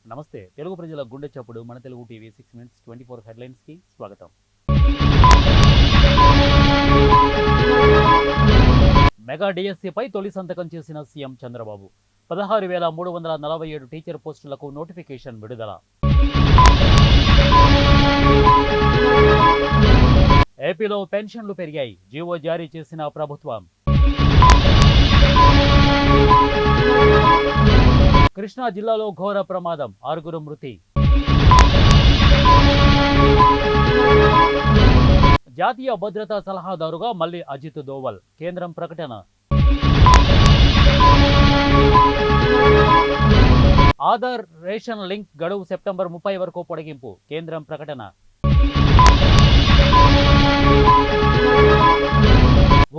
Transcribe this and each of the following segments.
నమస్తే తెలుగు ప్రజల గుండె చప్పుడు మన తెలుగు టీవీ 6 minutes 24 హెడ్లైన్స్ కి స్వాగతం. మెగా డిఎస్సి పై తొలి సంతకం చేసిన సీఎం చంద్రబాబు 16,347 టీచర్ పోస్టులకు నోటిఫికేషన్ విడుదల. ఏపీలో పెన్షన్లు పెరిగాయి, జీవో జారీ చేసిన ప్రభుత్వం. కృష్ణా జిల్లాలో ఘోర ప్రమాదం, 6 మృతి. జాతీయ భద్రతా సలహాదారుగా మళ్లీ అజిత్ దోవల్, కేంద్రం ప్రకటన. ఆధార్ రేషన్ లింక్ గడువు సెప్టెంబర్ 30 వరకు పొడిగింపు, కేంద్రం ప్రకటన.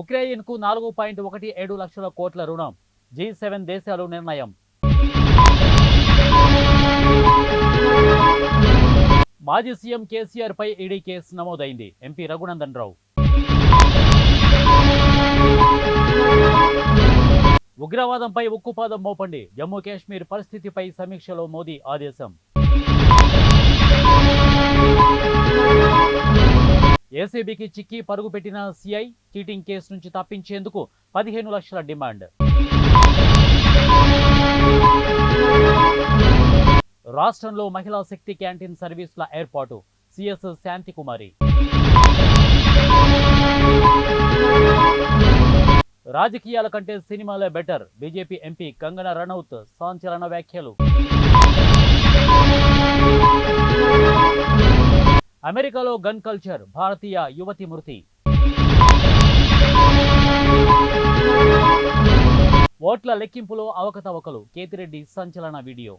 ఉక్రెయిన్కు 4.17 లక్షల కోట్ల రుణం, G7 దేశాలు నిర్ణయం. మాజీ సీఎం కేసీఆర్ పై ఈడీ కేసు నమోదైంది, ఎంపీ రఘునందన్ రావు. ఉగ్రవాదంపై ఉక్కుపాదం మోపండి, జమ్మూ కాశ్మీర్ పరిస్థితిపై సమీక్షలో మోదీ ఆదేశం. ఏసీబీకి చిక్కి పరుగు పెట్టిన సిఐ, చీటింగ్ కేసు నుంచి తప్పించేందుకు 15 లక్షల డిమాండ్. రాష్ట్రంలో మహిళా శక్తి క్యాంటీన్ సర్వీసుల ఏర్పాటు, సిఎస్ శాంతికుమారి. రాజకీయాల కంటే సినిమాలే better, BJP MP Kangana Ranaut సంచలన వ్యాఖ్యలు. అమెరికాలో గన్ కల్చర్, భారతీయ యువతి మృతి. ఓట్ల లెక్కింపులో అవకతవకలు, కేతిరెడ్డి సంచలన వీడియో.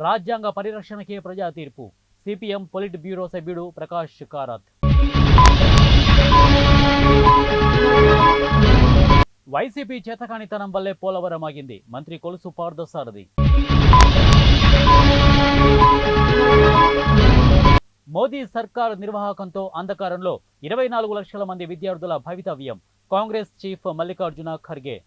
రాజ్యాంగ పరిరక్షణకే ప్రజా తీర్పు, సిపిఎం పొలిట్ బ్యూరో సభ్యుడు ప్రకాష్ కారాత్. వైసీపీ చేతకానితనం వల్లే పోలవరం ఆగింది, మంత్రి కొలుసు పార్థసారథి. మోదీ సర్కార్ నిర్వాహకంతో అంధకారంలో 24 లక్షల మంది విద్యార్థుల భవితవ్యం, కాంగ్రెస్ చీఫ్ మల్లికార్జున ఖర్గే.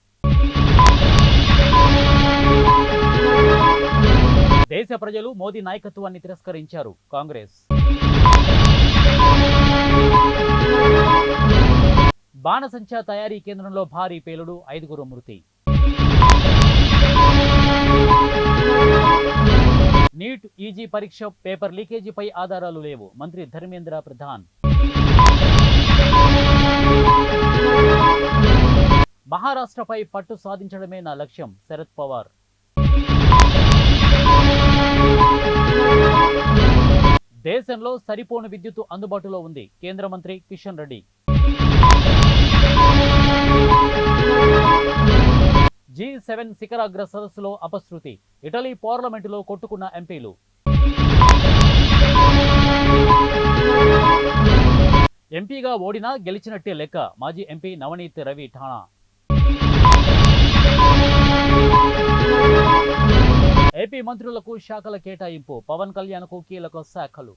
దేశ ప్రజలు మోదీ నాయకత్వాన్ని తిరస్కరించారు, కాంగ్రెస్. బాణసంచా తయారీ కేంద్రంలో భారీ పేలుడు, 5 మృతి. నీట్ ఈజీ పరీక్ష పేపర్ లీకేజీపై ఆధారాలు లేవు, మంత్రి ధర్మేంద్ర ప్రధాన్. మహారాష్ట్రపై పట్టు సాధించడమే నా లక్ష్యం, శరద్ పవార్. దేశంలో సరిపోని విద్యుత్ అందుబాటులో ఉంది, కేంద్ర మంత్రి కిషన్ రెడ్డి. G7 శిఖరాగ్ర సదస్సులో అపశృతి, ఇటలీ పార్లమెంటులో కొట్టుకున్న ఎంపీలు. ఎంపీగా ఓడినా గెలిచినట్టే లెక్క, మాజీ ఎంపీ నవనీత్ రవి ఠాణా. ఏపీ మంత్రులకు శాఖల కేటాయింపు, పవన్ కళ్యాణ్కు కీలక శాఖలు.